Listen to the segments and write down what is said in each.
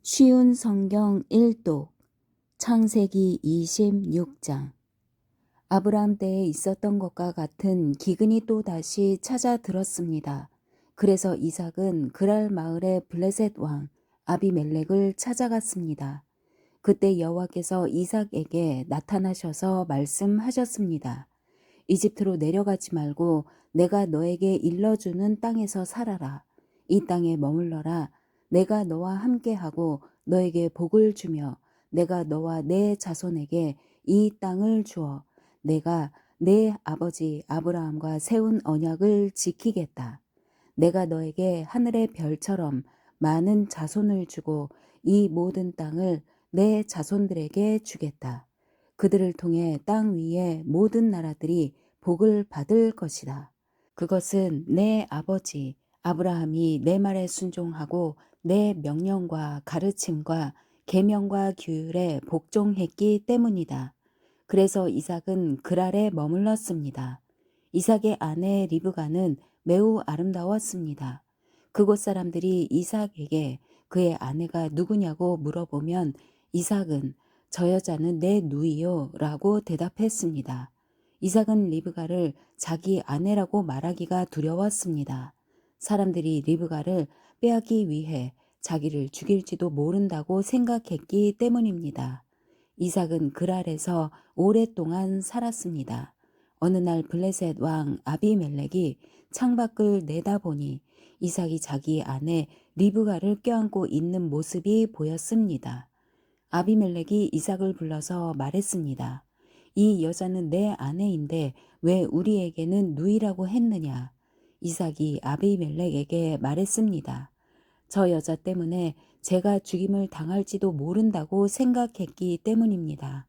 쉬운 성경 1독 창세기 26장. 아브라함 때에 있었던 것과 같은 기근이 또다시 찾아들었습니다. 그래서 이삭은 그랄 마을의 블레셋 왕 아비멜렉을 찾아갔습니다. 그때 여호와께서 이삭에게 나타나셔서 말씀하셨습니다. 이집트로 내려가지 말고 내가 너에게 일러주는 땅에서 살아라. 이 땅에 머물러라. 내가 너와 함께하고 너에게 복을 주며 내가 너와 내 자손에게 이 땅을 주어 내가 내 아버지 아브라함과 세운 언약을 지키겠다. 내가 너에게 하늘의 별처럼 많은 자손을 주고 이 모든 땅을 내 자손들에게 주겠다. 그들을 통해 땅 위의 모든 나라들이 복을 받을 것이다. 그것은 내 아버지 아브라함이 내 말에 순종하고 내 명령과 가르침과 계명과 규율에 복종했기 때문이다. 그래서 이삭은 그랄에 머물렀습니다. 이삭의 아내 리브가는 매우 아름다웠습니다. 그곳 사람들이 이삭에게 그의 아내가 누구냐고 물어보면 이삭은 저 여자는 내 누이요 라고 대답했습니다. 이삭은 리브가를 자기 아내라고 말하기가 두려웠습니다. 사람들이 리브가를 빼앗기 위해 자기를 죽일지도 모른다고 생각했기 때문입니다. 이삭은 그랄에서 오랫동안 살았습니다. 어느 날 블레셋 왕 아비멜렉이 창밖을 내다보니 이삭이 자기 아내 리브가를 껴안고 있는 모습이 보였습니다. 아비멜렉이 이삭을 불러서 말했습니다. 이 여자는 내 아내인데 왜 우리에게는 누이라고 했느냐? 이삭이 아비멜렉에게 말했습니다. 저 여자 때문에 제가 죽임을 당할지도 모른다고 생각했기 때문입니다.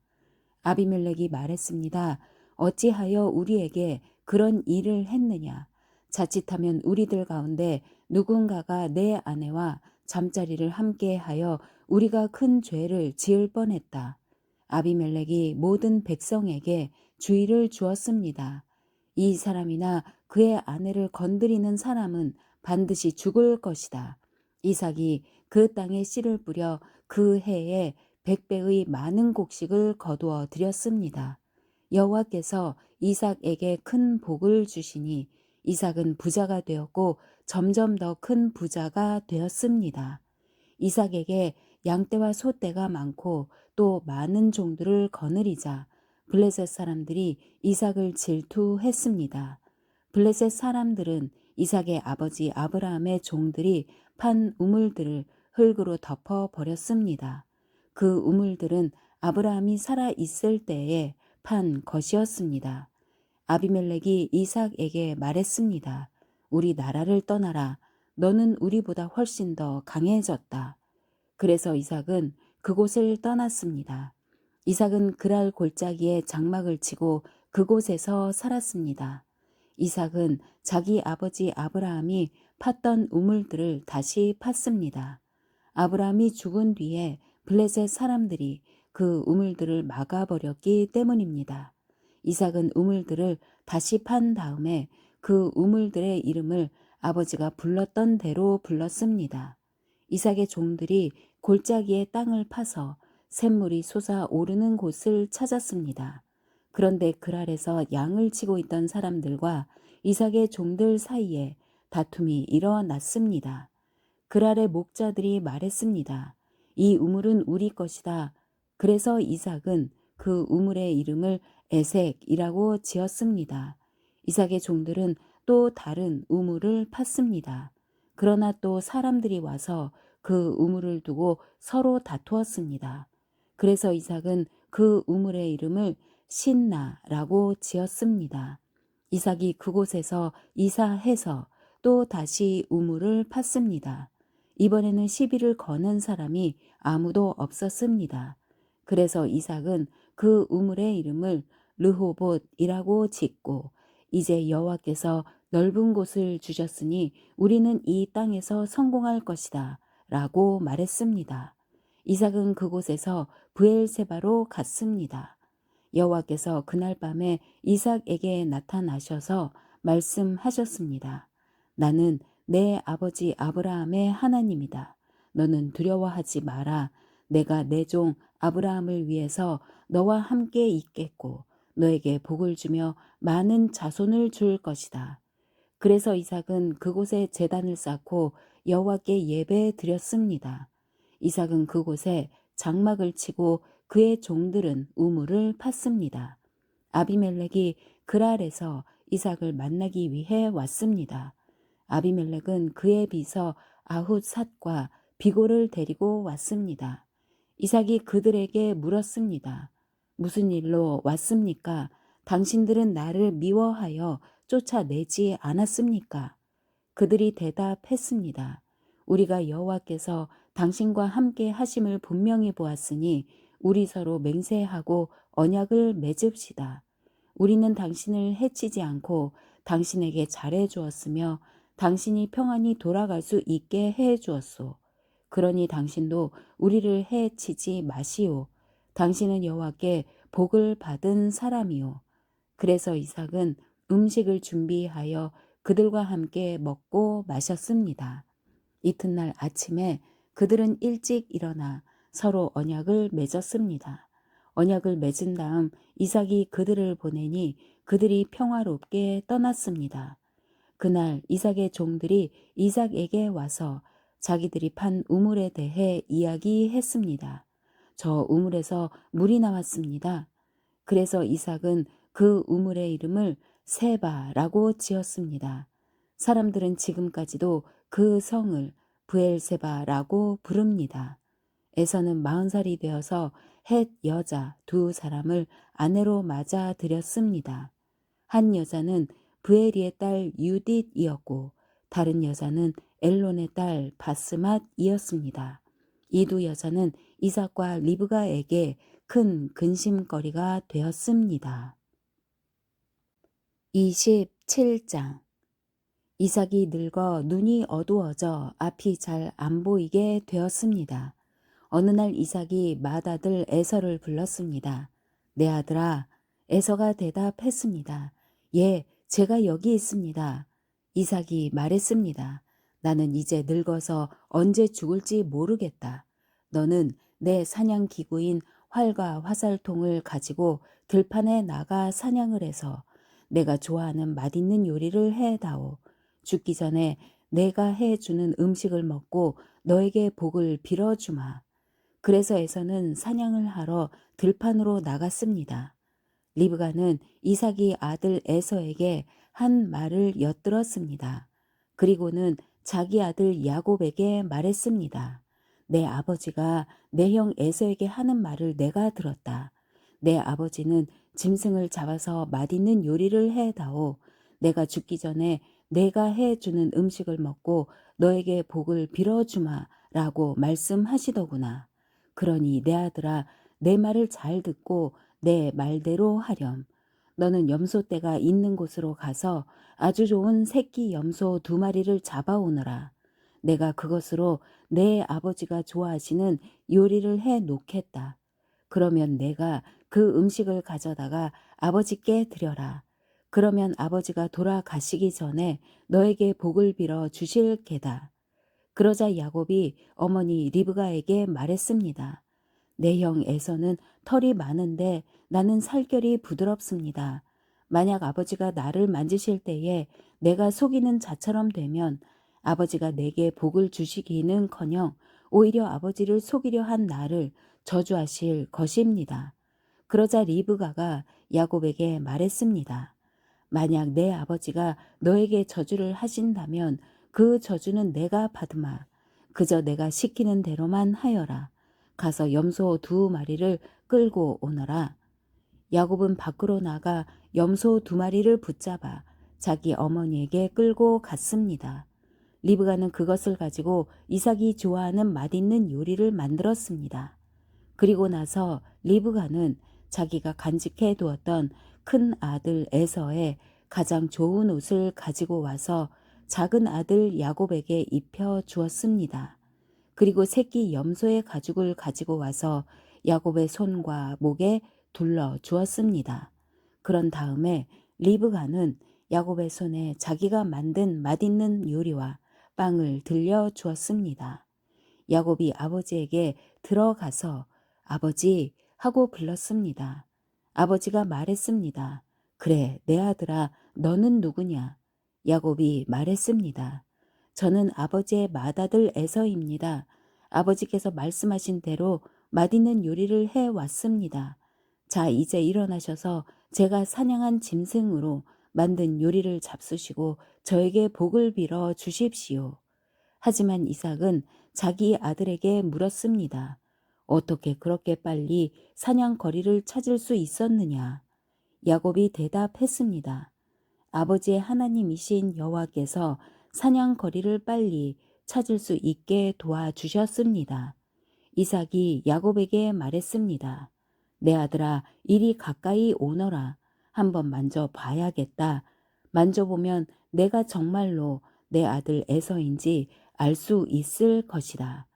아비멜렉이 말했습니다. 어찌하여 우리에게 그런 일을 했느냐? 자칫하면 우리들 가운데 누군가가 내 아내와 잠자리를 함께하여 우리가 큰 죄를 지을 뻔했다. 아비멜렉이 모든 백성에게 주의를 주었습니다. 이 사람이나 그의 아내를 건드리는 사람은 반드시 죽을 것이다. 이삭이 그 땅에 씨를 뿌려 그 해에 100배의 많은 곡식을 거두어 드렸습니다. 여호와께서 이삭에게 큰 복을 주시니 이삭은 부자가 되었고 점점 더 큰 부자가 되었습니다. 이삭에게 양떼와 소떼가 많고 또 많은 종들을 거느리자 블레셋 사람들이 이삭을 질투했습니다. 블레셋 사람들은 이삭의 아버지 아브라함의 종들이 판 우물들을 흙으로 덮어 버렸습니다. 그 우물들은 아브라함이 살아 있을 때에 판 것이었습니다. 아비멜렉이 이삭에게 말했습니다. 우리 나라를 떠나라. 너는 우리보다 훨씬 더 강해졌다. 그래서 이삭은 그곳을 떠났습니다. 이삭은 그랄 골짜기에 장막을 치고 그곳에서 살았습니다. 이삭은 자기 아버지 아브라함이 팠던 우물들을 다시 팠습니다. 아브라함이 죽은 뒤에 블레셋 사람들이 그 우물들을 막아버렸기 때문입니다. 이삭은 우물들을 다시 판 다음에 그 우물들의 이름을 아버지가 불렀던 대로 불렀습니다. 이삭의 종들이 골짜기에 땅을 파서 샘물이 솟아오르는 곳을 찾았습니다. 그런데 그랄에서 양을 치고 있던 사람들과 이삭의 종들 사이에 다툼이 일어났습니다. 그랄의 목자들이 말했습니다. 이 우물은 우리 것이다. 그래서 이삭은 그 우물의 이름을 에색이라고 지었습니다. 이삭의 종들은 또 다른 우물을 팠습니다. 그러나 또 사람들이 와서 그 우물을 두고 서로 다투었습니다. 그래서 이삭은 그 우물의 이름을 신나라고 지었습니다. 이삭이 그곳에서 이사해서 또 다시 우물을 팠습니다. 이번에는 시비를 거는 사람이 아무도 없었습니다. 그래서 이삭은 그 우물의 이름을 르호봇이라고 짓고 이제 여호와께서 넓은 곳을 주셨으니 우리는 이 땅에서 성공할 것이다 라고 말했습니다. 이삭은 그곳에서 브엘세바로 갔습니다. 여호와께서 그날 밤에 이삭에게 나타나셔서 말씀하셨습니다. 나는 내 아버지 아브라함의 하나님이다. 너는 두려워하지 마라. 내가 내 종 아브라함을 위해서 너와 함께 있겠고 너에게 복을 주며 많은 자손을 줄 것이다. 그래서 이삭은 그곳에 제단을 쌓고 여호와께 예배 드렸습니다. 이삭은 그곳에 장막을 치고 그의 종들은 우물을 팠습니다. 아비멜렉이 그랄에서 이삭을 만나기 위해 왔습니다. 아비멜렉은 그의 비서 아훗삿과 비골을 데리고 왔습니다. 이삭이 그들에게 물었습니다. 무슨 일로 왔습니까? 당신들은 나를 미워하여 쫓아내지 않았습니까? 그들이 대답했습니다. 우리가 여호와께서 당신과 함께 하심을 분명히 보았으니 우리 서로 맹세하고 언약을 맺읍시다. 우리는 당신을 해치지 않고 당신에게 잘해 주었으며 당신이 평안히 돌아갈 수 있게 해 주었소. 그러니 당신도 우리를 해치지 마시오. 당신은 여호와께 복을 받은 사람이오. 그래서 이삭은 음식을 준비하여 그들과 함께 먹고 마셨습니다. 이튿날 아침에 그들은 일찍 일어나 서로 언약을 맺었습니다. 언약을 맺은 다음 이삭이 그들을 보내니 그들이 평화롭게 떠났습니다. 그날 이삭의 종들이 이삭에게 와서 자기들이 판 우물에 대해 이야기했습니다. 저 우물에서 물이 나왔습니다. 그래서 이삭은 그 우물의 이름을 세바라고 지었습니다. 사람들은 지금까지도 그 성을 브엘세바라고 부릅니다. 에서는 40살이 되어서 헷 여자 2사람을 아내로 맞아 들였습니다. 한 여자는 브에리의 딸 유딧이었고 다른 여자는 엘론의 딸 바스맛이었습니다. 이 2여자는 이삭과 리브가에게 큰 근심거리가 되었습니다. 27장. 이삭이 늙어 눈이 어두워져 앞이 잘 안 보이게 되었습니다. 어느 날 이삭이 맏아들 에서를 불렀습니다. 내 아들아. 에서가 대답했습니다. 예, 제가 여기 있습니다. 이삭이 말했습니다. 나는 이제 늙어서 언제 죽을지 모르겠다. 너는 내 사냥 기구인 활과 화살통을 가지고 들판에 나가 사냥을 해서 내가 좋아하는 맛있는 요리를 해다오. 죽기 전에 내가 해주는 음식을 먹고 너에게 복을 빌어주마. 그래서 에서는 사냥을 하러 들판으로 나갔습니다. 리브가는 이삭이 아들 에서에게 한 말을 엿들었습니다. 그리고는 자기 아들 야곱에게 말했습니다. 내 아버지가 내 형 에서에게 하는 말을 내가 들었다. 내 아버지는 짐승을 잡아서 맛있는 요리를 해다오. 내가 죽기 전에 내가 해주는 음식을 먹고 너에게 복을 빌어주마 라고 말씀하시더구나. 그러니 내 아들아, 내 말을 잘 듣고 내 말대로 하렴. 너는 염소떼가 있는 곳으로 가서 아주 좋은 새끼 염소 2마리를 잡아오너라. 내가 그것으로 내 아버지가 좋아하시는 요리를 해 놓겠다. 그러면 내가 그 음식을 가져다가 아버지께 드려라. 그러면 아버지가 돌아가시기 전에 너에게 복을 빌어 주실 게다. 그러자 야곱이 어머니 리브가에게 말했습니다. 내 형 에서는 털이 많은데 나는 살결이 부드럽습니다. 만약 아버지가 나를 만지실 때에 내가 속이는 자처럼 되면 아버지가 내게 복을 주시기는커녕 오히려 아버지를 속이려 한 나를 저주하실 것입니다. 그러자 리브가가 야곱에게 말했습니다. 만약 내 아버지가 너에게 저주를 하신다면 그 저주는 내가 받으마. 그저 내가 시키는 대로만 하여라. 가서 염소 2마리를 끌고 오너라. 야곱은 밖으로 나가 염소 2마리를 붙잡아 자기 어머니에게 끌고 갔습니다. 리브가는 그것을 가지고 이삭이 좋아하는 맛있는 요리를 만들었습니다. 그리고 나서 리브가는 자기가 간직해 두었던 큰 아들 에서의 가장 좋은 옷을 가지고 와서 작은 아들 야곱에게 입혀 주었습니다. 그리고 새끼 염소의 가죽을 가지고 와서 야곱의 손과 목에 둘러 주었습니다. 그런 다음에 리브가는 야곱의 손에 자기가 만든 맛있는 요리와 빵을 들려 주었습니다. 야곱이 아버지에게 들어가서 아버지 하고 불렀습니다. 아버지가 말했습니다. 그래, 내 아들아, 너는 누구냐? 야곱이 말했습니다. 저는 아버지의 맏아들 에서입니다. 아버지께서 말씀하신 대로 맛있는 요리를 해 왔습니다. 자, 이제 일어나셔서 제가 사냥한 짐승으로 만든 요리를 잡수시고 저에게 복을 빌어 주십시오. 하지만 이삭은 자기 아들에게 물었습니다. 어떻게 그렇게 빨리 사냥거리를 찾을 수 있었느냐? 야곱이 대답했습니다. 아버지의 하나님이신 여호와께서 사냥거리를 빨리 찾을 수 있게 도와주셨습니다. 이삭이 야곱에게 말했습니다. 내 아들아, 이리 가까이 오너라. 한번 만져봐야겠다. 만져보면 내가 정말로 내 아들 에서인지 알 수 있을 것이다.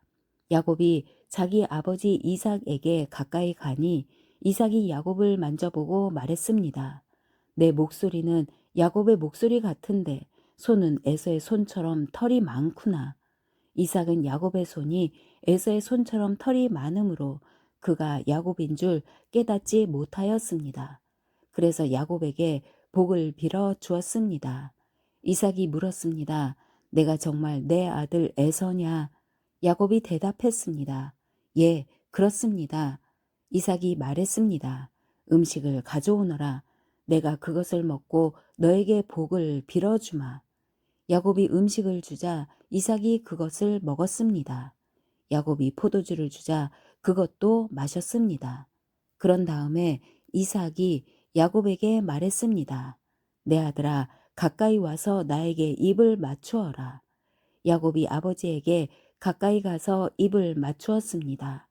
야곱이 자기 아버지 이삭에게 가까이 가니 이삭이 야곱을 만져보고 말했습니다. 내 목소리는 야곱의 목소리 같은데 손은 에서의 손처럼 털이 많구나. 이삭은 야곱의 손이 에서의 손처럼 털이 많으므로 그가 야곱인 줄 깨닫지 못하였습니다. 그래서 야곱에게 복을 빌어 주었습니다. 이삭이 물었습니다. 내가 정말 내 아들 에서냐? 야곱이 대답했습니다. 예, 그렇습니다. 이삭이 말했습니다. 음식을 가져오너라. 내가 그것을 먹고 너에게 복을 빌어주마. 야곱이 음식을 주자 이삭이 그것을 먹었습니다. 야곱이 포도주를 주자 그것도 마셨습니다. 그런 다음에 이삭이 야곱에게 말했습니다. 내 아들아, 가까이 와서 나에게 입을 맞추어라. 야곱이 아버지에게 가까이 가서 입을 맞추었습니다.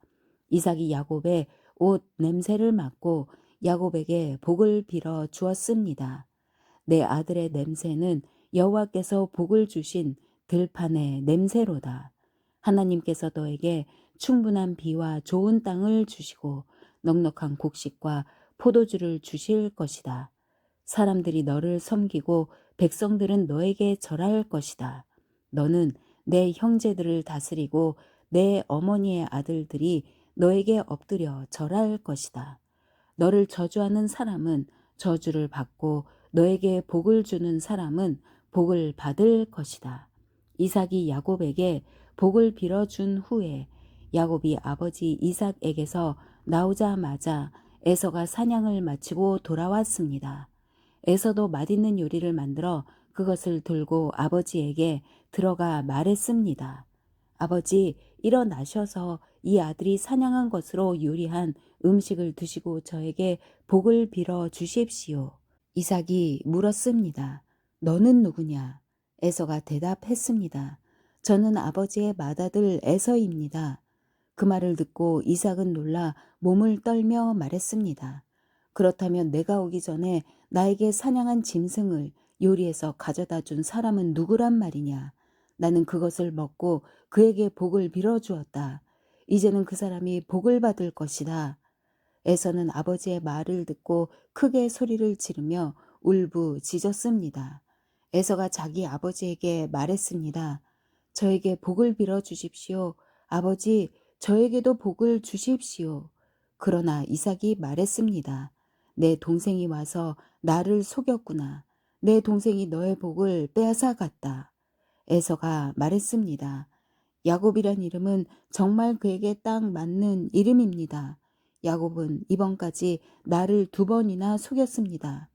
이삭이 야곱의 옷 냄새를 맡고 야곱에게 복을 빌어 주었습니다. 내 아들의 냄새는 여호와께서 복을 주신 들판의 냄새로다. 하나님께서 너에게 충분한 비와 좋은 땅을 주시고 넉넉한 곡식과 포도주를 주실 것이다. 사람들이 너를 섬기고 백성들은 너에게 절할 것이다. 너는 내 형제들을 다스리고 내 어머니의 아들들이 너에게 엎드려 절할 것이다. 너를 저주하는 사람은 저주를 받고 너에게 복을 주는 사람은 복을 받을 것이다. 이삭이 야곱에게 복을 빌어준 후에 야곱이 아버지 이삭에게서 나오자마자 에서가 사냥을 마치고 돌아왔습니다. 에서도 맛있는 요리를 만들어 그것을 들고 아버지에게 들어가 말했습니다. 아버지, 일어나셔서 이 아들이 사냥한 것으로 요리한 음식을 드시고 저에게 복을 빌어 주십시오. 이삭이 물었습니다. 너는 누구냐? 에서가 대답했습니다. 저는 아버지의 맏아들 에서입니다. 그 말을 듣고 이삭은 놀라 몸을 떨며 말했습니다. 그렇다면 내가 오기 전에 나에게 사냥한 짐승을 요리해서 가져다 준 사람은 누구란 말이냐? 나는 그것을 먹고 그에게 복을 빌어주었다. 이제는 그 사람이 복을 받을 것이다. 에서는 아버지의 말을 듣고 크게 소리를 지르며 울부짖었습니다. 에서가 자기 아버지에게 말했습니다. 저에게 복을 빌어 주십시오. 아버지, 저에게도 복을 주십시오. 그러나 이삭이 말했습니다. 내 동생이 와서 나를 속였구나. 내 동생이 너의 복을 빼앗아 갔다. 에서가 말했습니다. 야곱이란 이름은 정말 그에게 딱 맞는 이름입니다. 야곱은 이번까지 나를 2번이나 속였습니다.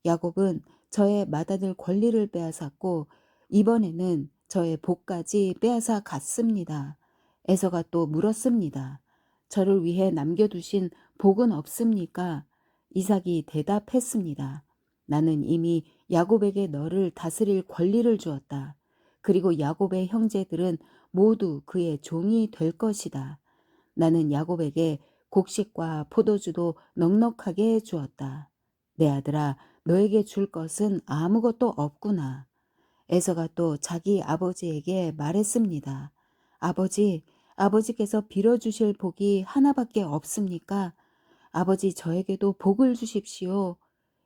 야곱은 저의 맏아들 권리를 빼앗았고 이번에는 저의 복까지 빼앗아 갔습니다. 에서가 또 물었습니다. 저를 위해 남겨두신 복은 없습니까? 이삭이 대답했습니다. 나는 이미 야곱에게 너를 다스릴 권리를 주었다. 그리고 야곱의 형제들은 모두 그의 종이 될 것이다. 나는 야곱에게 곡식과 포도주도 넉넉하게 주었다. 내 아들아, 너에게 줄 것은 아무것도 없구나. 에서가 또 자기 아버지에게 말했습니다. 아버지, 아버지께서 빌어주실 복이 하나밖에 없습니까? 아버지, 저에게도 복을 주십시오.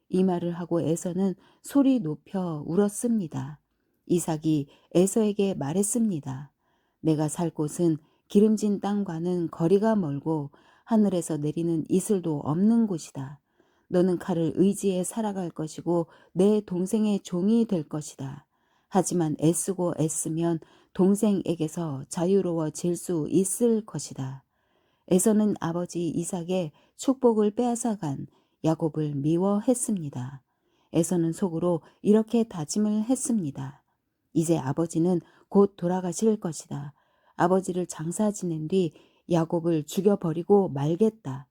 이 말을 하고 에서는 소리 높여 울었습니다. 이삭이 에서에게 말했습니다. 내가 살 곳은 기름진 땅과는 거리가 멀고 하늘에서 내리는 이슬도 없는 곳이다. 너는 칼을 의지해 살아갈 것이고 내 동생의 종이 될 것이다. 하지만 애쓰고 애쓰면 동생에게서 자유로워질 수 있을 것이다. 에서는 아버지 이삭의 축복을 빼앗아간 야곱을 미워했습니다. 에서는 속으로 이렇게 다짐을 했습니다. 이제 아버지는 곧 돌아가실 것이다. 아버지를 장사 지낸 뒤 야곱을 죽여버리고 말겠다.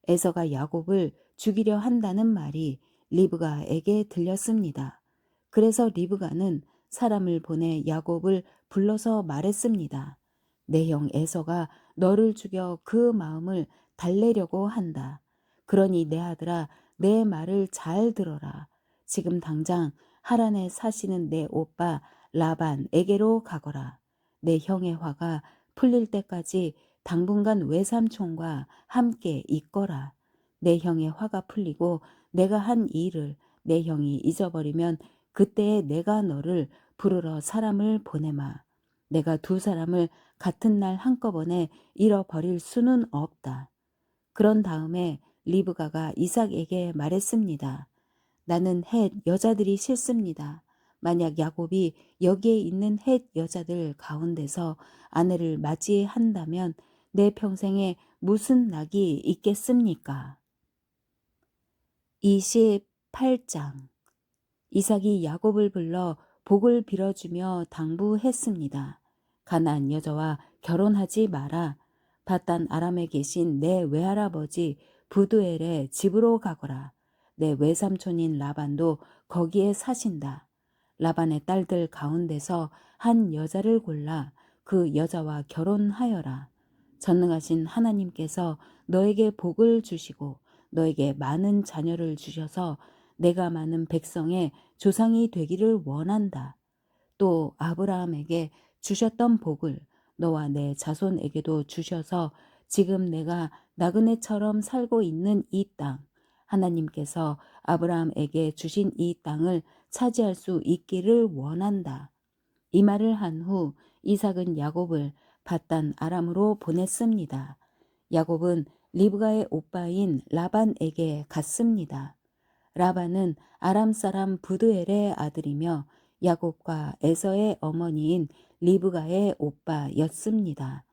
에서가 야곱을 죽이려 한다는 말이 리브가에게 들렸습니다. 그래서 리브가는 사람을 보내 야곱을 불러서 말했습니다. 내 형 에서가 너를 죽여 그 마음을 달래려고 한다. 그러니 내 아들아, 내 말을 잘 들어라. 지금 당장 하란에 사시는 내 오빠 라반에게로 가거라. 내 형의 화가 풀릴 때까지 당분간 외삼촌과 함께 있거라. 내 형의 화가 풀리고 내가 한 일을 내 형이 잊어버리면 그때에 내가 너를 부르러 사람을 보내마. 내가 두 사람을 같은 날 한꺼번에 잃어버릴 수는 없다. 그런 다음에 리브가가 이삭에게 말했습니다. 나는 헷 여자들이 싫습니다. 만약 야곱이 여기에 있는 헷 여자들 가운데서 아내를 맞이한다면 내 평생에 무슨 낙이 있겠습니까? 28장. 이삭이 야곱을 불러 복을 빌어주며 당부했습니다. 가나안 여자와 결혼하지 마라. 바단 아람에 계신 내 외할아버지 부두엘의 집으로 가거라. 내 외삼촌인 라반도 거기에 사신다. 라반의 딸들 가운데서 한 여자를 골라 그 여자와 결혼하여라. 전능하신 하나님께서 너에게 복을 주시고 너에게 많은 자녀를 주셔서 내가 많은 백성의 조상이 되기를 원한다. 또 아브라함에게 주셨던 복을 너와 내 자손에게도 주셔서 지금 내가 나그네처럼 살고 있는 이 땅, 하나님께서 아브라함에게 주신 이 땅을 차지할 수 있기를 원한다. 이 말을 한 후 이삭은 야곱을 밧단 아람으로 보냈습니다. 야곱은 리브가의 오빠인 라반에게 갔습니다. 라반은 아람 사람 부두엘의 아들이며 야곱과 에서의 어머니인 리브가의 오빠였습니다.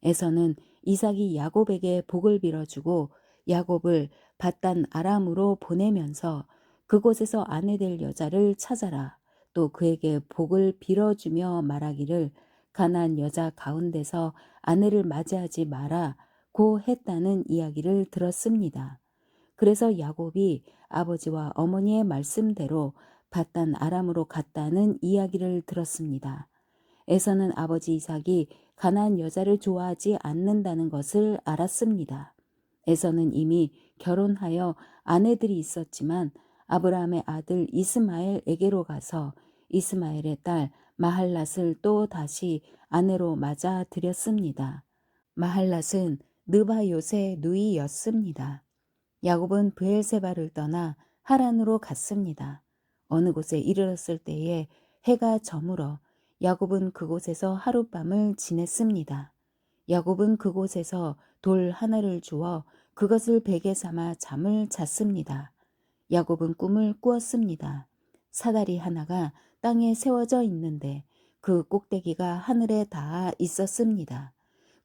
에서는 이삭이 야곱에게 복을 빌어주고 야곱을 밧단 아람으로 보내면서 그곳에서 아내 될 여자를 찾아라. 또 그에게 복을 빌어주며 말하기를 가나안 여자 가운데서 아내를 맞이하지 마라 고 했다는 이야기를 들었습니다. 그래서 야곱이 아버지와 어머니의 말씀대로 밧단 아람으로 갔다는 이야기를 들었습니다. 에서는 아버지 이삭이 가나안 여자를 좋아하지 않는다는 것을 알았습니다. 에서는 이미 결혼하여 아내들이 있었지만 아브라함의 아들 이스마엘에게로 가서 이스마엘의 딸 마할랏을 또 다시 아내로 맞아 들였습니다. 마할랏은 느바요의 누이였습니다. 야곱은 브엘세바를 떠나 하란으로 갔습니다. 어느 곳에 이르렀을 때에 해가 저물어 야곱은 그곳에서 하룻밤을 지냈습니다. 야곱은 그곳에서 돌 하나를 주어 그것을 베개 삼아 잠을 잤습니다. 야곱은 꿈을 꾸었습니다. 사다리 하나가 땅에 세워져 있는데 그 꼭대기가 하늘에 닿아 있었습니다.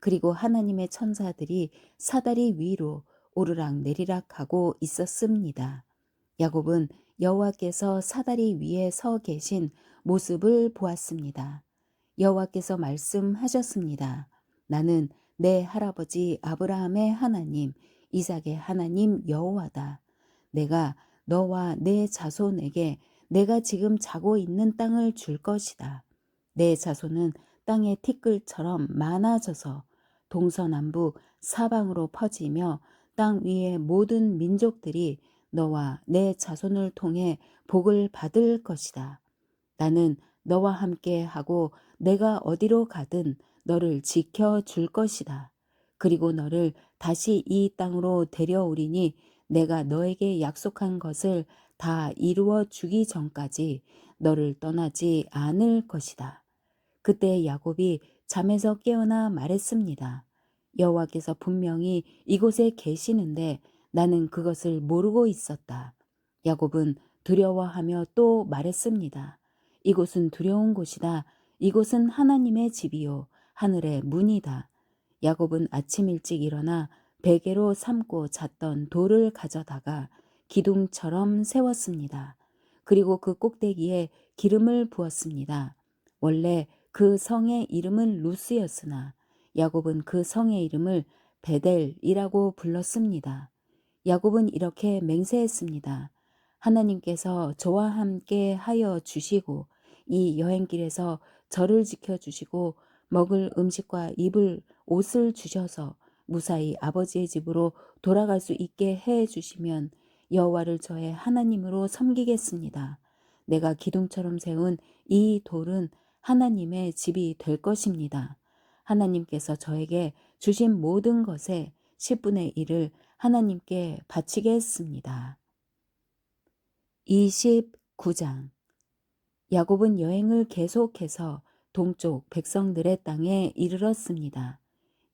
그리고 하나님의 천사들이 사다리 위로 오르락 내리락 하고 있었습니다. 야곱은 여호와께서 사다리 위에 서 계신 모습을 보았습니다. 여호와께서 말씀하셨습니다. 나는 내 할아버지 아브라함의 하나님, 이삭의 하나님 여호와다. 내가 너와 내 자손에게 내가 지금 자고 있는 땅을 줄 것이다. 내 자손은 땅의 티끌처럼 많아져서 동서남북 사방으로 퍼지며 땅 위의 모든 민족들이 너와 내 자손을 통해 복을 받을 것이다. 나는 너와 함께 하고 내가 어디로 가든 너를 지켜줄 것이다. 그리고 너를 다시 이 땅으로 데려오리니 내가 너에게 약속한 것을 다 이루어 주기 전까지 너를 떠나지 않을 것이다. 그때 야곱이 잠에서 깨어나 말했습니다. 여호와께서 분명히 이곳에 계시는데 나는 그것을 모르고 있었다. 야곱은 두려워하며 또 말했습니다. 이곳은 두려운 곳이다. 이곳은 하나님의 집이요 하늘의 문이다. 야곱은 아침 일찍 일어나 베개로 삼고 잤던 돌을 가져다가 기둥처럼 세웠습니다. 그리고 그 꼭대기에 기름을 부었습니다. 원래 그 성의 이름은 루스였으나 야곱은 그 성의 이름을 베델이라고 불렀습니다. 야곱은 이렇게 맹세했습니다. 하나님께서 저와 함께 하여 주시고 이 여행길에서 저를 지켜주시고 먹을 음식과 입을 옷을 주셔서 무사히 아버지의 집으로 돌아갈 수 있게 해 주시면 여호와를 저의 하나님으로 섬기겠습니다. 내가 기둥처럼 세운 이 돌은 하나님의 집이 될 것입니다. 하나님께서 저에게 주신 모든 것의 10분의 1을 하나님께 바치게 했습니다. 29장 야곱은 여행을 계속해서 동쪽 백성들의 땅에 이르렀습니다.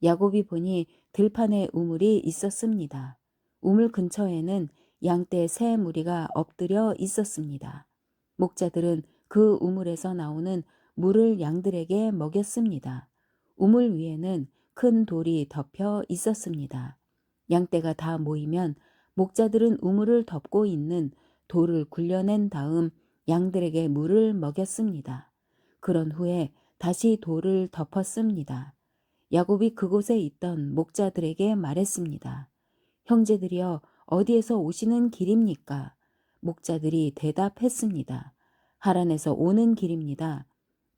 야곱이 보니 들판에 우물이 있었습니다. 우물 근처에는 양떼 세 무리가 엎드려 있었습니다. 목자들은 그 우물에서 나오는 물을 양들에게 먹였습니다. 우물 위에는 큰 돌이 덮여 있었습니다. 양떼가 다 모이면 목자들은 우물을 덮고 있는 돌을 굴려낸 다음 양들에게 물을 먹였습니다. 그런 후에 다시 돌을 덮었습니다. 야곱이 그곳에 있던 목자들에게 말했습니다. 형제들이여 어디에서 오시는 길입니까? 목자들이 대답했습니다. 하란에서 오는 길입니다.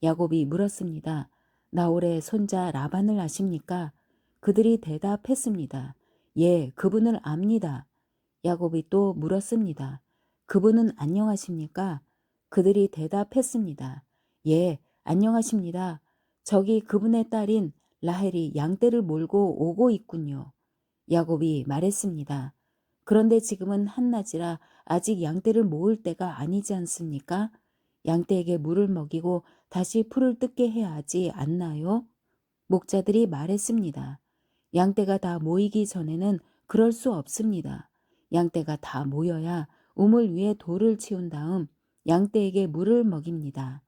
야곱이 물었습니다. 나홀의 손자 라반을 아십니까? 그들이 대답했습니다. 예, 그분을 압니다. 야곱이 또 물었습니다. 그분은 안녕하십니까? 그들이 대답했습니다. 예, 안녕하십니다. 저기 그분의 딸인 라헬이 양떼를 몰고 오고 있군요. 야곱이 말했습니다. 그런데 지금은 한낮이라 아직 양떼를 모을 때가 아니지 않습니까? 양떼에게 물을 먹이고 다시 풀을 뜯게 해야 하지 않나요? 목자들이 말했습니다. 양떼가 다 모이기 전에는 그럴 수 없습니다. 양떼가 다 모여야 우물 위에 돌을 치운 다음 양떼에게 물을 먹입니다.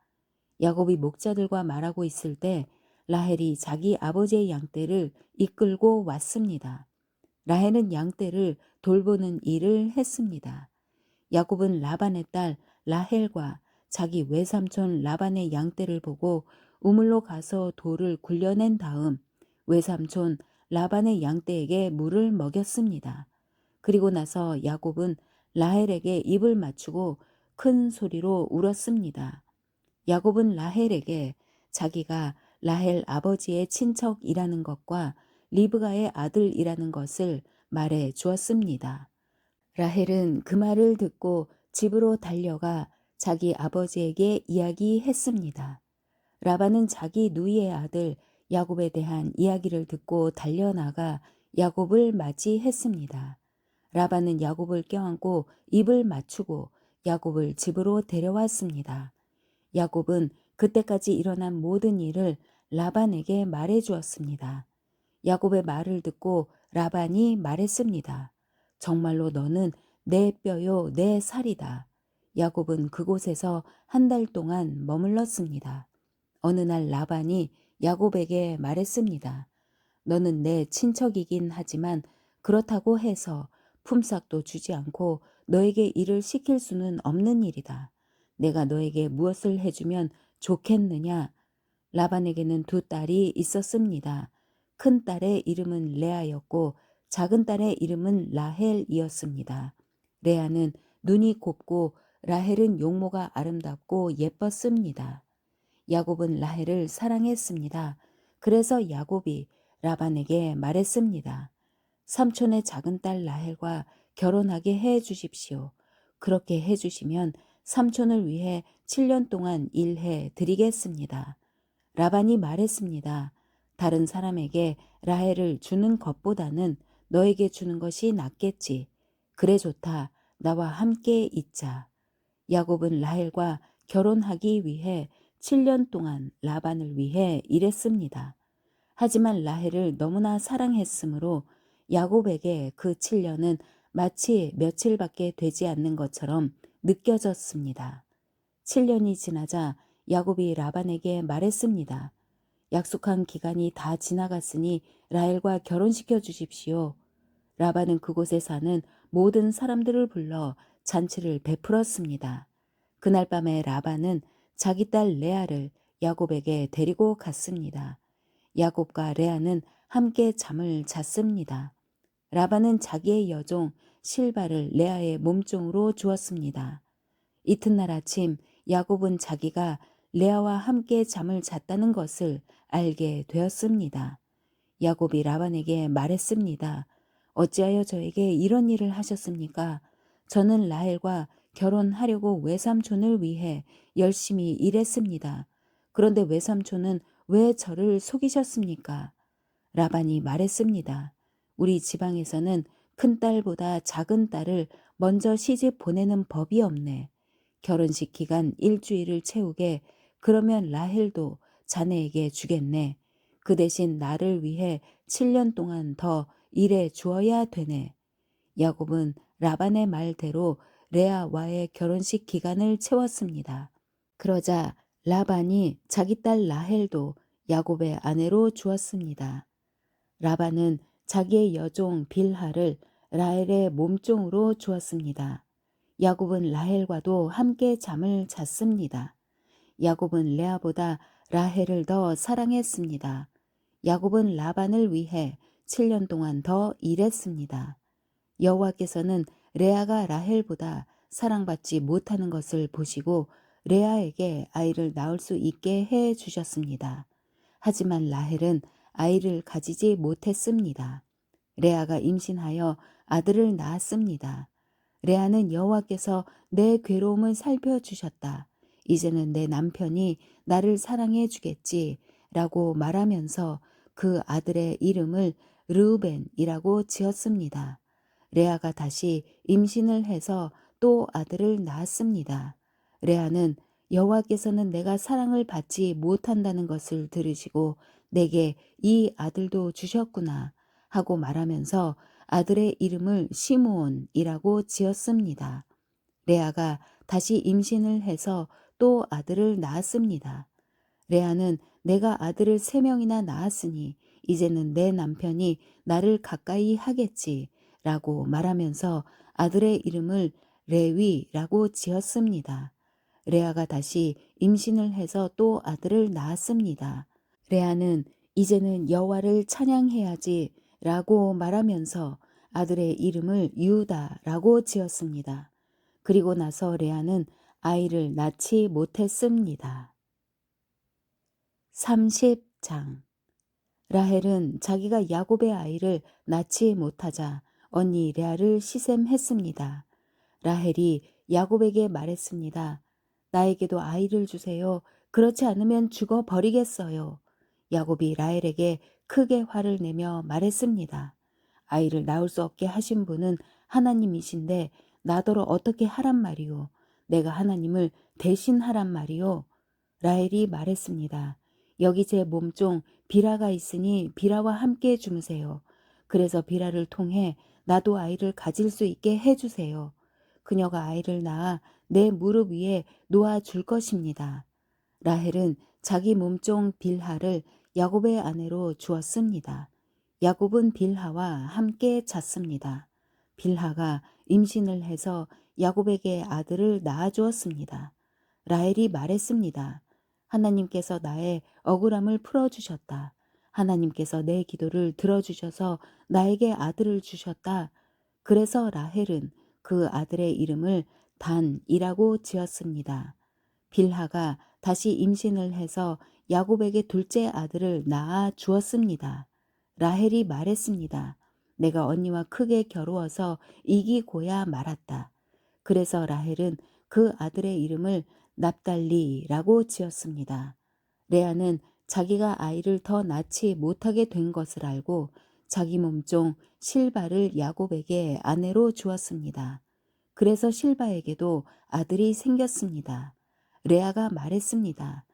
야곱이 목자들과 말하고 있을 때 라헬이 자기 아버지의 양떼를 이끌고 왔습니다. 라헬은 양떼를 돌보는 일을 했습니다. 야곱은 라반의 딸 라헬과 자기 외삼촌 라반의 양떼를 보고 우물로 가서 돌을 굴려낸 다음 외삼촌 라반의 양떼에게 물을 먹였습니다. 그리고 나서 야곱은 라헬에게 입을 맞추고 큰 소리로 울었습니다. 야곱은 라헬에게 자기가 라헬 아버지의 친척이라는 것과 리브가의 아들이라는 것을 말해 주었습니다. 라헬은 그 말을 듣고 집으로 달려가 자기 아버지에게 이야기했습니다. 라반은 자기 누이의 아들 야곱에 대한 이야기를 듣고 달려나가 야곱을 맞이했습니다. 라반은 야곱을 껴안고 입을 맞추고 야곱을 집으로 데려왔습니다. 야곱은 그때까지 일어난 모든 일을 라반에게 말해 주었습니다. 야곱의 말을 듣고 라반이 말했습니다. 정말로 너는 내 뼈요 내 살이다. 야곱은 그곳에서 한 달 동안 머물렀습니다. 어느 날 라반이 야곱에게 말했습니다. 너는 내 친척이긴 하지만 그렇다고 해서 품삯도 주지 않고 너에게 일을 시킬 수는 없는 일이다. 내가 너에게 무엇을 해주면 좋겠느냐? 라반에게는 두 딸이 있었습니다. 큰 딸의 이름은 레아였고 작은 딸의 이름은 라헬이었습니다. 레아는 눈이 곱고 라헬은 용모가 아름답고 예뻤습니다. 야곱은 라헬을 사랑했습니다. 그래서 야곱이 라반에게 말했습니다. 삼촌의 작은 딸 라헬과 결혼하게 해 주십시오. 그렇게 해 주시면 삼촌을 위해 7년 동안 일해 드리겠습니다. 라반이 말했습니다. 다른 사람에게 라헬을 주는 것보다는 너에게 주는 것이 낫겠지. 그래 좋다. 나와 함께 있자. 야곱은 라헬과 결혼하기 위해 7년 동안 라반을 위해 일했습니다. 하지만 라헬을 너무나 사랑했으므로 야곱에게 그 7년은 마치 며칠밖에 되지 않는 것처럼 느껴졌습니다. 7년이 지나자 야곱이 라반에게 말했습니다. 약속한 기간이 다 지나갔으니 라헬과 결혼시켜 주십시오. 라반은 그곳에 사는 모든 사람들을 불러 잔치를 베풀었습니다. 그날 밤에 라반은 자기 딸 레아를 야곱에게 데리고 갔습니다. 야곱과 레아는 함께 잠을 잤습니다. 라반은 자기의 여종 실바를 레아의 몸종으로 주었습니다. 이튿날 아침 야곱은 자기가 레아와 함께 잠을 잤다는 것을 알게 되었습니다. 야곱이 라반에게 말했습니다. 어찌하여 저에게 이런 일을 하셨습니까? 저는 라헬과 결혼하려고 외삼촌을 위해 열심히 일했습니다. 그런데 외삼촌은 왜 저를 속이셨습니까? 라반이 말했습니다. 우리 지방에서는 큰 딸보다 작은 딸을 먼저 시집 보내는 법이 없네. 결혼식 기간 일주일을 채우게 그러면 라헬도 자네에게 주겠네. 그 대신 나를 위해 7년 동안 더 일해 주어야 되네. 야곱은 라반의 말대로 레아와의 결혼식 기간을 채웠습니다. 그러자 라반이 자기 딸 라헬도 야곱의 아내로 주었습니다. 라반은 자기의 여종 빌하를 라헬의 몸종으로 주었습니다. 야곱은 라헬과도 함께 잠을 잤습니다. 야곱은 레아보다 라헬을 더 사랑했습니다. 야곱은 라반을 위해 7년 동안 더 일했습니다. 여호와께서는 레아가 라헬보다 사랑받지 못하는 것을 보시고 레아에게 아이를 낳을 수 있게 해 주셨습니다. 하지만 라헬은 아이를 가지지 못했습니다. 레아가 임신하여 아들을 낳았습니다. 레아는 여호와께서 내 괴로움을 살펴주셨다. 이제는 내 남편이 나를 사랑해 주겠지 라고 말하면서 그 아들의 이름을 르우벤이라고 지었습니다. 레아가 다시 임신을 해서 또 아들을 낳았습니다. 레아는 여호와께서는 내가 사랑을 받지 못한다는 것을 들으시고 내게 이 아들도 주셨구나 하고 말하면서 아들의 이름을 시므온이라고 지었습니다. 레아가 다시 임신을 해서 또 아들을 낳았습니다. 레아는 내가 아들을 3명이나 낳았으니 이제는 내 남편이 나를 가까이 하겠지 라고 말하면서 아들의 이름을 레위라고 지었습니다. 레아가 다시 임신을 해서 또 아들을 낳았습니다. 레아는 이제는 여호와를 찬양해야지 라고 말하면서 아들의 이름을 유다라고 지었습니다. 그리고 나서 레아는 아이를 낳지 못했습니다. 30장 라헬은 자기가 야곱의 아이를 낳지 못하자 언니 레아를 시샘했습니다. 라헬이 야곱에게 말했습니다. 나에게도 아이를 주세요. 그렇지 않으면 죽어버리겠어요. 야곱이 라헬에게 크게 화를 내며 말했습니다. 아이를 낳을 수 없게 하신 분은 하나님이신데 나더러 어떻게 하란 말이오. 내가 하나님을 대신하란 말이오. 라헬이 말했습니다. 여기 제 몸종 비라가 있으니 비라와 함께 주무세요. 그래서 비라를 통해 나도 아이를 가질 수 있게 해주세요. 그녀가 아이를 낳아 내 무릎 위에 놓아줄 것입니다. 라헬은 자기 몸종 빌하를 야곱의 아내로 주었습니다. 야곱은 빌하와 함께 잤습니다. 빌하가 임신을 해서 야곱에게 아들을 낳아주었습니다. 라헬이 말했습니다. 하나님께서 나의 억울함을 풀어주셨다. 하나님께서 내 기도를 들어주셔서 나에게 아들을 주셨다. 그래서 라헬은 그 아들의 이름을 단이라고 지었습니다. 빌하가 다시 임신을 해서 야곱에게 둘째 아들을 낳아 주었습니다. 라헬이 말했습니다. 내가 언니와 크게 겨루어서 이기고야 말았다. 그래서 라헬은 그 아들의 이름을 납달리라고 지었습니다. 레아는 자기가 아이를 더 낳지 못하게 된 것을 알고 자기 몸종 실바를 야곱에게 아내로 주었습니다. 그래서 실바에게도 아들이 생겼습니다. 레아가 말했습니다.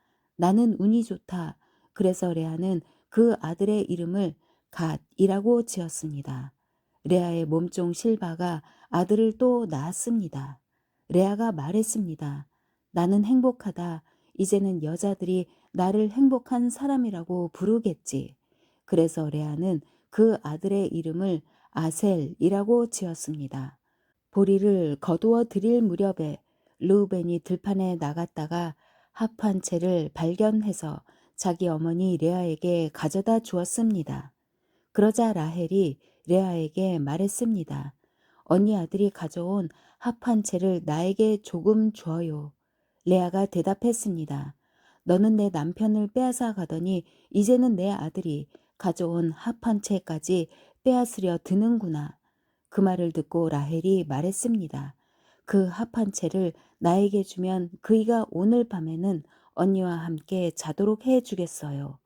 나는 운이 좋다. 그래서 레아는 그 아들의 이름을 갓이라고 지었습니다. 레아의 몸종 실바가 아들을 또 낳았습니다. 레아가 말했습니다. 나는 행복하다. 이제는 여자들이 나를 행복한 사람이라고 부르겠지. 그래서 레아는 그 아들의 이름을 아셀이라고 지었습니다. 보리를 거두어 드릴 무렵에 르우벤이 들판에 나갔다가 합한 채를 발견해서 자기 어머니 레아에게 가져다 주었습니다. 그러자 라헬이 레아에게 말했습니다. 언니 아들이 가져온 합한 채를 나에게 조금 줘요. 레아가 대답했습니다. 너는 내 남편을 빼앗아 가더니 이제는 내 아들이 가져온 합한 채까지 빼앗으려 드는구나. 그 말을 듣고 라헬이 말했습니다. 그 합한 채를 나에게 주면 그이가 오늘 밤에는 언니와 함께 자도록 해 주겠어요.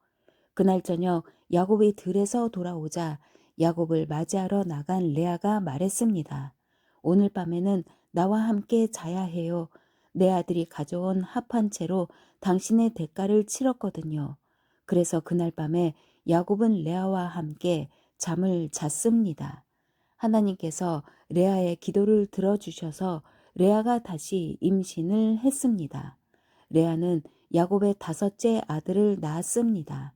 그날 저녁 야곱이 들에서 돌아오자 야곱을 맞이하러 나간 레아가 말했습니다. 오늘 밤에는 나와 함께 자야 해요. 내 아들이 가져온 합한 채로 당신의 대가를 치렀거든요. 그래서 그날 밤에 야곱은 레아와 함께 잠을 잤습니다. 하나님께서 레아의 기도를 들어주셔서 레아가 다시 임신을 했습니다. 레아는 야곱의 다섯째 아들을 낳았습니다.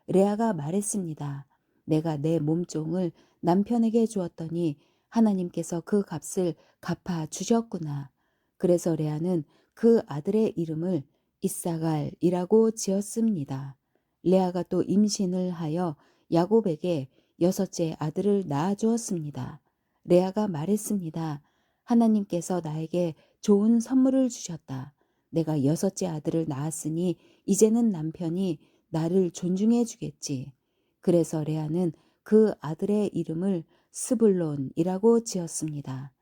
레아가 말했습니다. 내가 내 몸종을 남편에게 주었더니 하나님께서 그 값을 갚아 주셨구나. 그래서 레아는 그 아들의 이름을 이사갈이라고 지었습니다. 레아가 또 임신을 하여 야곱에게 여섯째 아들을 낳아 주었습니다. 레아가 말했습니다. 하나님께서 나에게 좋은 선물을 주셨다. 내가 여섯째 아들을 낳았으니 이제는 남편이 나를 존중해 주겠지. 그래서 레아는 그 아들의 이름을 스불론이라고 지었습니다.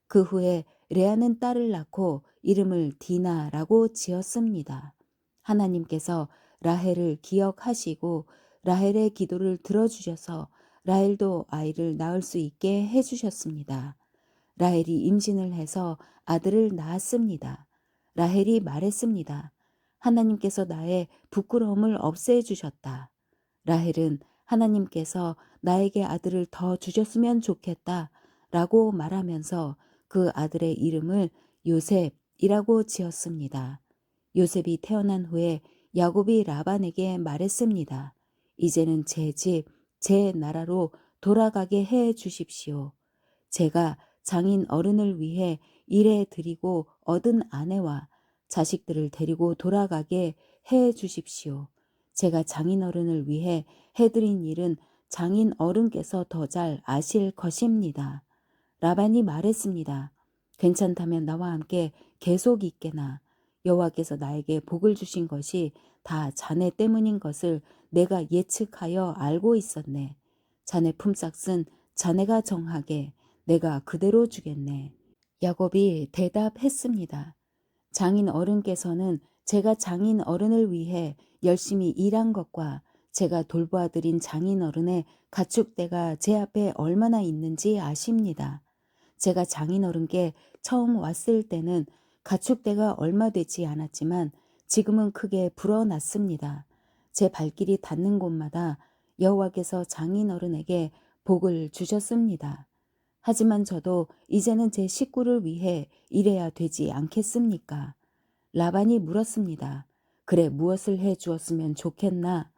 그 후에 레아는 딸을 낳고 이름을 디나라고 지었습니다. 하나님께서 라헬을 기억하시고 라헬의 기도를 들어주셔서 라헬도 아이를 낳을 수 있게 해주셨습니다. 라헬이 임신을 해서 아들을 낳았습니다. 라헬이 말했습니다. 하나님께서 나의 부끄러움을 없애주셨다. 라헬은 하나님께서 나에게 아들을 더 주셨으면 좋겠다 라고 말하면서 그 아들의 이름을 요셉이라고 지었습니다. 요셉이 태어난 후에 야곱이 라반에게 말했습니다. 이제는 제 집, 제 나라로 돌아가게 해 주십시오. 제가 장인 어른을 위해 일해 드리고 얻은 아내와 자식들을 데리고 돌아가게 해 주십시오. 제가 장인 어른을 위해 해드린 일은 장인 어른께서 더 잘 아실 것입니다. 라반이 말했습니다. 괜찮다면 나와 함께 계속 있게나. 여호와께서 나에게 복을 주신 것이 다 자네 때문인 것을 내가 예측하여 알고 있었네. 자네 품삯은 자네가 정하게 내가 그대로 주겠네. 야곱이 대답했습니다. 장인 어른께서는 제가 장인 어른을 위해 열심히 일한 것과 제가 돌보아드린 장인 어른의 가축대가 제 앞에 얼마나 있는지 아십니다. 제가 장인 어른께 처음 왔을 때는 가축대가 얼마 되지 않았지만 지금은 크게 불어났습니다. 제 발길이 닿는 곳마다 여호와께서 장인 어른에게 복을 주셨습니다. 하지만 저도 이제는 제 식구를 위해 일해야 되지 않겠습니까? 라반이 물었습니다. 그래, 무엇을 해 주었으면 좋겠나?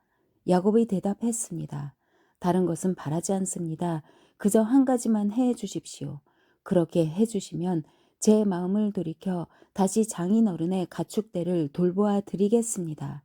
야곱이 대답했습니다. 다른 것은 바라지 않습니다. 그저 한 가지만 해 주십시오. 그렇게 해 주시면 제 마음을 돌이켜 다시 장인 어른의 가축대를 돌보아 드리겠습니다.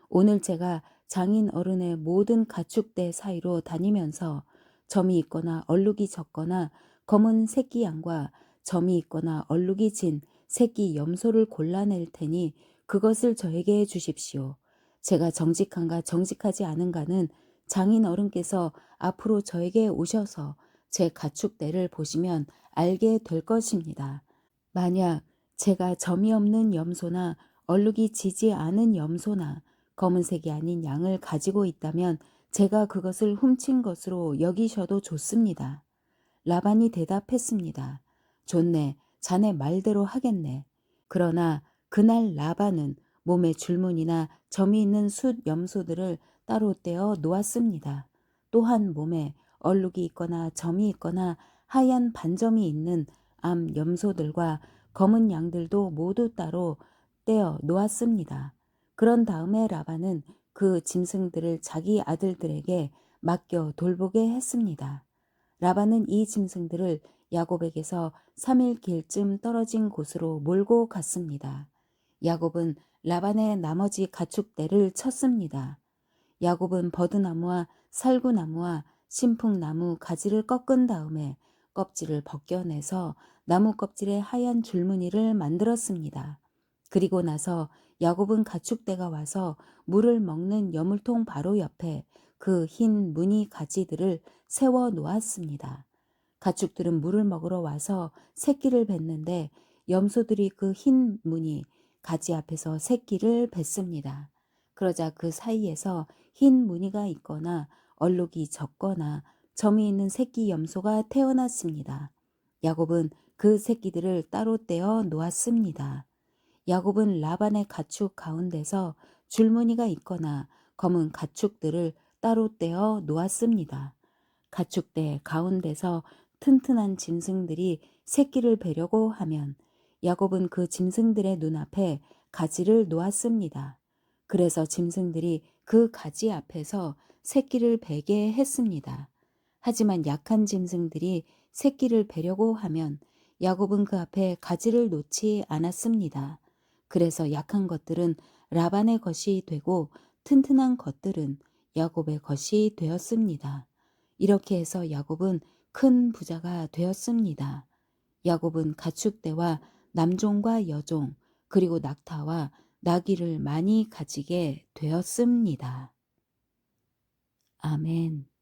오늘 제가 장인 어른의 모든 가축대 사이로 다니면서 점이 있거나 얼룩이 적거나 검은 새끼 양과 점이 있거나 얼룩이 진 새끼 염소를 골라낼 테니 그것을 저에게 주십시오. 제가 정직한가 정직하지 않은가는 장인 어른께서 앞으로 저에게 오셔서 제 가축대를 보시면 알게 될 것입니다. 만약 제가 점이 없는 염소나 얼룩이 지지 않은 염소나 검은색이 아닌 양을 가지고 있다면 제가 그것을 훔친 것으로 여기셔도 좋습니다. 라반이 대답했습니다. 좋네, 자네 말대로 하겠네. 그러나 그날 라반은 몸에 줄무늬나 점이 있는 숫 염소들을 따로 떼어 놓았습니다. 또한 몸에 얼룩이 있거나 점이 있거나 하얀 반점이 있는 암 염소들과 검은 양들도 모두 따로 떼어 놓았습니다. 그런 다음에 라반은 그 짐승들을 자기 아들들에게 맡겨 돌보게 했습니다. 라반은 이 짐승들을 야곱에게서 3일 길쯤 떨어진 곳으로 몰고 갔습니다. 야곱은 라반의 나머지 가축대를 쳤습니다. 야곱은 버드나무와 살구나무와 신풍나무 가지를 꺾은 다음에 껍질을 벗겨내서 나무 껍질에 하얀 줄무늬를 만들었습니다. 그리고 나서 야곱은 가축대가 와서 물을 먹는 여물통 바로 옆에 그 흰 무늬 가지들을 세워 놓았습니다. 가축들은 물을 먹으러 와서 새끼를 뱉는데 염소들이 그 흰 무늬 가지 앞에서 새끼를 뱉습니다. 그러자 그 사이에서 흰 무늬가 있거나 얼룩이 적거나 점이 있는 새끼 염소가 태어났습니다. 야곱은 그 새끼들을 따로 떼어 놓았습니다. 야곱은 라반의 가축 가운데서 줄무늬가 있거나 검은 가축들을 따로 떼어 놓았습니다. 가축대 가운데서 튼튼한 짐승들이 새끼를 베려고 하면 야곱은 그 짐승들의 눈앞에 가지를 놓았습니다. 그래서 짐승들이 그 가지 앞에서 새끼를 베게 했습니다. 하지만 약한 짐승들이 새끼를 베려고 하면 야곱은 그 앞에 가지를 놓지 않았습니다. 그래서 약한 것들은 라반의 것이 되고 튼튼한 것들은 야곱의 것이 되었습니다. 이렇게 해서 야곱은 큰 부자가 되었습니다. 야곱은 가축대와 남종과 여종 그리고 낙타와 나귀를 많이 가지게 되었습니다. 아멘.